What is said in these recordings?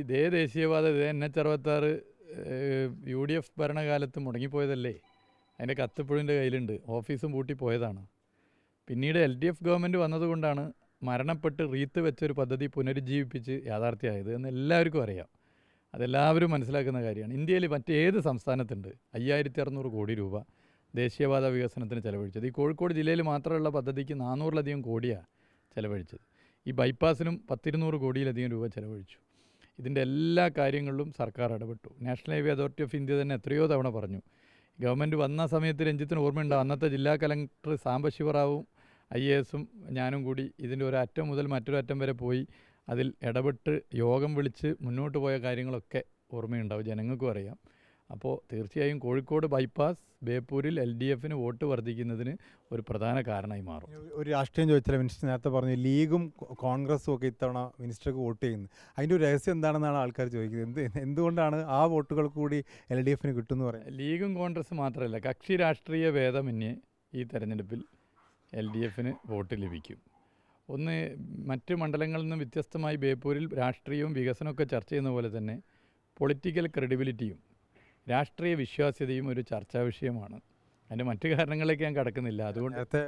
ഇതേ ദേശീയപാത ഇതേ NH-66 UDF ഭരണകാലത്ത് മുടങ്ങിപ്പോയതല്ലേ? അതിൻ്റെ കത്തിപ്പോഴും എൻ്റെ കയ്യിലുണ്ട്. ഓഫീസും പൂട്ടി പോയതാണ്. പിന്നീട് LDF ഗവൺമെൻറ് വന്നതുകൊണ്ടാണ് മരണപ്പെട്ട് റീത്ത് വെച്ചൊരു പദ്ധതി പുനരുജ്ജീവിപ്പിച്ച് യാഥാർത്ഥ്യമായത് എന്ന് എല്ലാവർക്കും അറിയാം. അതെല്ലാവരും മനസ്സിലാക്കുന്ന കാര്യമാണ്. ഇന്ത്യയിൽ മറ്റേത് സംസ്ഥാനത്തുണ്ട് 5600 കോടി രൂപ ദേശീയപാത വികസനത്തിന് ചെലവഴിച്ചത്? ഈ കോഴിക്കോട് ജില്ലയിൽ മാത്രമുള്ള പദ്ധതിക്ക് 400-ലധികം കോടിയാണ് ചെലവഴിച്ചത്. ഈ ബൈപ്പാസിനും 200 കോടിയിലധികം രൂപ ചെലവഴിച്ചു. ഇതിൻ്റെ എല്ലാ കാര്യങ്ങളിലും സർക്കാർ ഇടപെട്ടു. National highway authority of India തന്നെ എത്രയോ തവണ പറഞ്ഞു. ഗവൺമെൻറ് വന്ന സമയത്ത് രഞ്ജിത്തിന് ഓർമ്മയുണ്ടാവും, അന്നത്തെ ജില്ലാ കലക്ടർ സാംബശിവറാവും IAS ഞാനും കൂടി ഇതിൻ്റെ ഒരു അറ്റം മുതൽ മറ്റൊരു അറ്റം വരെ പോയി അതിൽ ഇടപെട്ട് യോഗം വിളിച്ച് മുന്നോട്ട് പോയ കാര്യങ്ങളൊക്കെ ഓർമ്മയുണ്ടാവും, ജനങ്ങൾക്കും അറിയാം. അപ്പോൾ തീർച്ചയായും കോഴിക്കോട് ബൈപ്പാസ് ബേപ്പൂരിൽ LDFന് വോട്ട് വർദ്ധിക്കുന്നതിന് ഒരു പ്രധാന കാരണമായി മാറും. ഒരു രാഷ്ട്രീയം ചോദിച്ചാൽ മിനിസ്റ്റർ നേരത്തെ പറഞ്ഞു ലീഗും കോൺഗ്രസും ഒക്കെ ഇത്തവണ മിനിസ്റ്റർക്ക് വോട്ട് ചെയ്യുന്നത്. അതിൻ്റെ ഒരു രഹസ്യം എന്താണെന്നാണ് ആൾക്കാർ ചോദിക്കുന്നത്. എന്തുകൊണ്ടാണ് ആ വോട്ടുകൾ കൂടി LDFന് കിട്ടുമെന്ന് പറയുന്നത്? ലീഗും കോൺഗ്രസ് മാത്രമല്ല, കക്ഷി രാഷ്ട്രീയ ഭേദമന്യേ ഈ തെരഞ്ഞെടുപ്പിൽ LDFന് വോട്ട് ലഭിക്കും. ഒന്ന്, മറ്റ് മണ്ഡലങ്ങളിൽ നിന്നും വ്യത്യസ്തമായി ബേപ്പൂരിൽ രാഷ്ട്രീയവും വികസനമൊക്കെ ചർച്ച ചെയ്യുന്ന പോലെ തന്നെ പൊളിറ്റിക്കൽ ക്രെഡിബിലിറ്റിയും രാഷ്ട്രീയ വിശ്വാസ്യതയും ഒരു ചർച്ചാ വിഷയമാണ്. അതിൻ്റെ മറ്റു കാരണങ്ങളിലേക്ക് ഞാൻ കടക്കുന്നില്ല. അതുകൊണ്ട് നേരത്തെ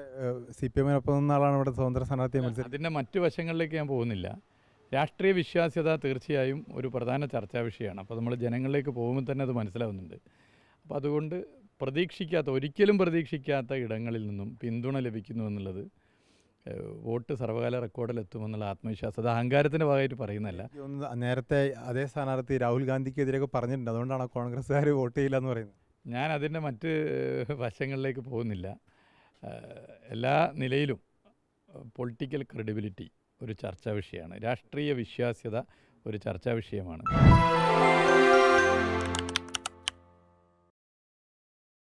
CPM-നൊപ്പം നിന്ന ആളാണ് ഇവിടെ സ്വതന്ത്ര സ്ഥാനാർത്ഥിയെ മത്സരിച്ചത്. അതിൻ്റെ മറ്റു വശങ്ങളിലേക്ക് ഞാൻ പോകുന്നില്ല. രാഷ്ട്രീയ വിശ്വാസ്യത തീർച്ചയായും ഒരു പ്രധാന ചർച്ചാ വിഷയമാണ്. അപ്പോൾ നമ്മൾ ജനങ്ങളിലേക്ക് പോകുമ്പോൾ തന്നെ അത് മനസ്സിലാവുന്നുണ്ട്. അപ്പോൾ അതുകൊണ്ട് ഒരിക്കലും പ്രതീക്ഷിക്കാത്ത ഇടങ്ങളിൽ നിന്നും പിന്തുണ ലഭിക്കുന്നു എന്നുള്ളത് വോട്ട് സർവകാല റെക്കോർഡിലെത്തുമെന്നുള്ള ആത്മവിശ്വാസം, അത് അഹങ്കാരത്തിൻ്റെ ഭാഗമായിട്ട് പറയുന്നതല്ല. നേരത്തെ അതേ സ്ഥാനാർത്ഥി രാഹുൽ ഗാന്ധിക്കെതിരെയൊക്കെ പറഞ്ഞിട്ടുണ്ട്, അതുകൊണ്ടാണ് കോൺഗ്രസ്സുകാർ വോട്ട് ചെയ്യില്ല എന്ന് പറയുന്നത്. ഞാൻ അതിൻ്റെ മറ്റ് വശങ്ങളിലേക്ക് പോകുന്നില്ല. എല്ലാ നിലയിലും പൊളിറ്റിക്കൽ ക്രെഡിബിലിറ്റി ഒരു ചർച്ചാ വിഷയമാണ്. രാഷ്ട്രീയ വിശ്വാസ്യത ഒരു ചർച്ചാ വിഷയമാണ്.